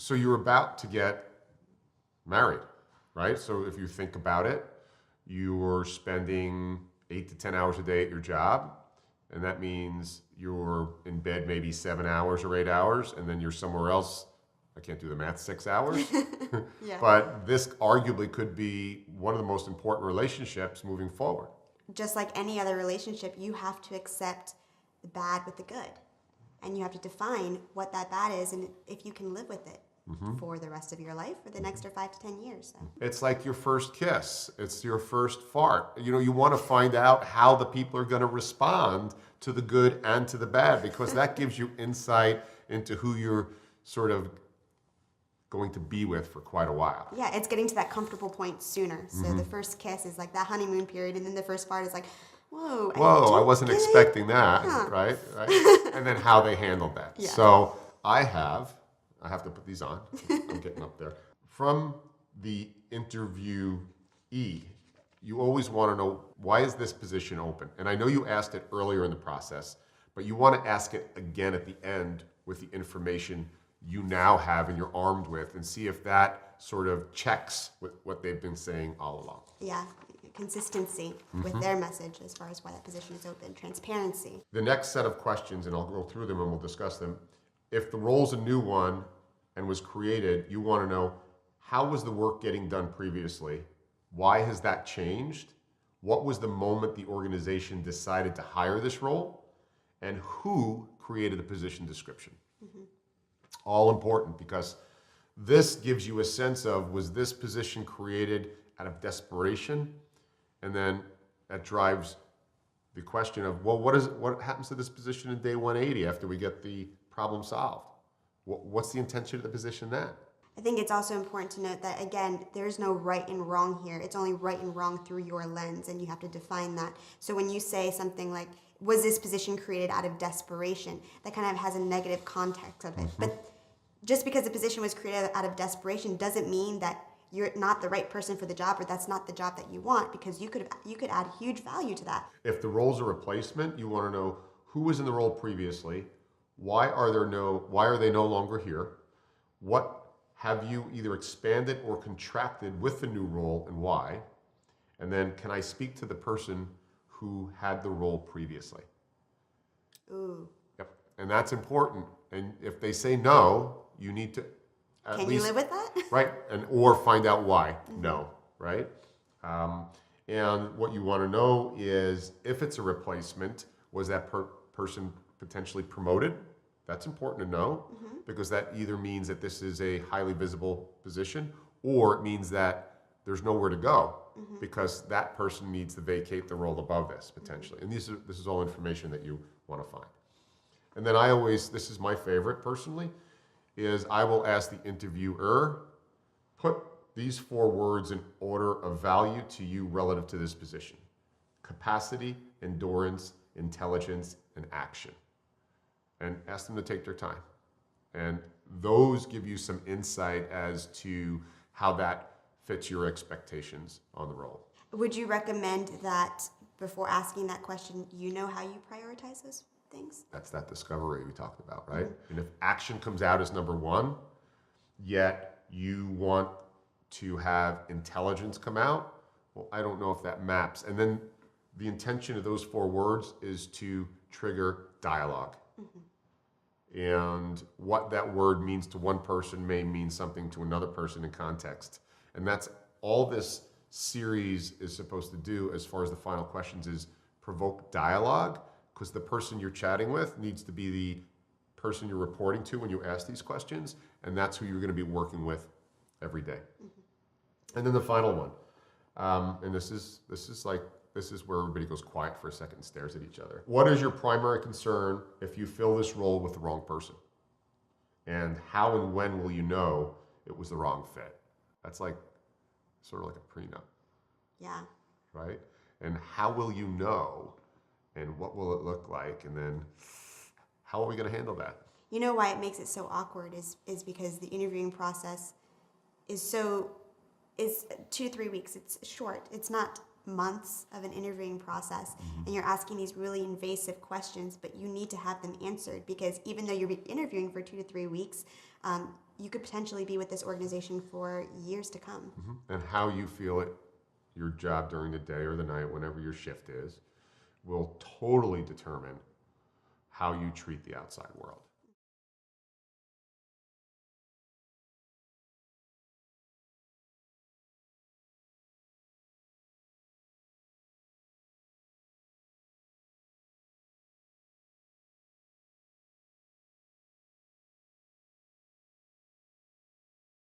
So you're about to get married, right? So if you think about it, you're spending 8 to 10 hours a day at your job, and that means you're in bed maybe 7 hours or 8 hours, and then you're somewhere else. I can't do the math, 6 hours. Yeah. But this arguably could be one of the most important relationships moving forward. Just like any other relationship, you have to accept the bad with the good. And you have to define what that bad is and if you can live with it for the rest of your life, for the next 5 to 10 years. So. It's like your first kiss. It's your first fart. You want to find out how the people are going to respond to the good and to the bad, because that gives you insight into who you're sort of going to be with for quite a while. Yeah, it's getting to that comfortable point sooner. So the first kiss is like that honeymoon period, and then the first fart is like, whoa, I wasn't expecting that, right? And then how they handled that. Yeah. So I have to put these on. I'm getting up there. From the interviewee, you always want to know, why is this position open? And I know you asked it earlier in the process, but you want to ask it again at the end with the information you now have and you're armed with, and see if that sort of checks with what they've been saying all along. Yeah, consistency with their message as far as why that position is open, transparency. The next set of questions, and I'll go through them and we'll discuss them. If the role's a new one and was created, you want to know, how was the work getting done previously? Why has that changed? What was the moment the organization decided to hire this role? And who created the position description? All important, because this gives you a sense of, was this position created out of desperation? And then that drives the question of, well, what happens to this position in day 180 after we get the problem solved? What's the intention of the position then? I think it's also important to note that, again, there's no right and wrong here. It's only right and wrong through your lens, and you have to define that. So when you say something like, was this position created out of desperation, that kind of has a negative context of it. But just because the position was created out of desperation doesn't mean that you're not the right person for the job, or that's not the job that you want, because you could add huge value to that. If the role's a replacement, you want to know who was in the role previously, why are they no longer here, what have you either expanded or contracted with the new role, and why, and then can I speak to the person who had the role previously? Ooh. Yep, and that's important. And if they say no, you need to at Can least, you live with that? Right, or find out why. No, right? And what you want to know is, if it's a replacement, was that person potentially promoted? That's important to know, because that either means that this is a highly visible position, or it means that there's nowhere to go, because that person needs to vacate the role above this, potentially. And this is all information that you want to find. And then this is my favorite personally, is I will ask the interviewer, put these 4 words in order of value to you relative to this position: capacity, endurance, intelligence, and action. And ask them to take their time. And those give you some insight as to how that fits your expectations on the role. Would you recommend that before asking that question, you know how you prioritize those things? That's that discovery we talked about, right? And if action comes out as number 1, yet you want to have intelligence come out, well, I don't know if that maps. And then the intention of those 4 words is to trigger dialogue. And what that word means to one person may mean something to another person in context. And that's all this series is supposed to do, as far as the final questions, is provoke dialogue, because the person you're chatting with needs to be the person you're reporting to when you ask these questions, and that's who you're going to be working with every day. And then the final one, and this is where everybody goes quiet for a second and stares at each other. What is your primary concern if you fill this role with the wrong person? And how and when will you know it was the wrong fit? That's like sort of like a prenup. Yeah. Right? And how will you know, and what will it look like, and then how are we going to handle that? You know why it makes it so awkward is because the interviewing process is 2 to 3 weeks. It's short. It's not months of an interviewing process, and you're asking these really invasive questions, but you need to have them answered, because even though you're interviewing for 2 to 3 weeks, you could potentially be with this organization for years to come. And how you feel at your job during the day or the night, whenever your shift is, will totally determine how you treat the outside world.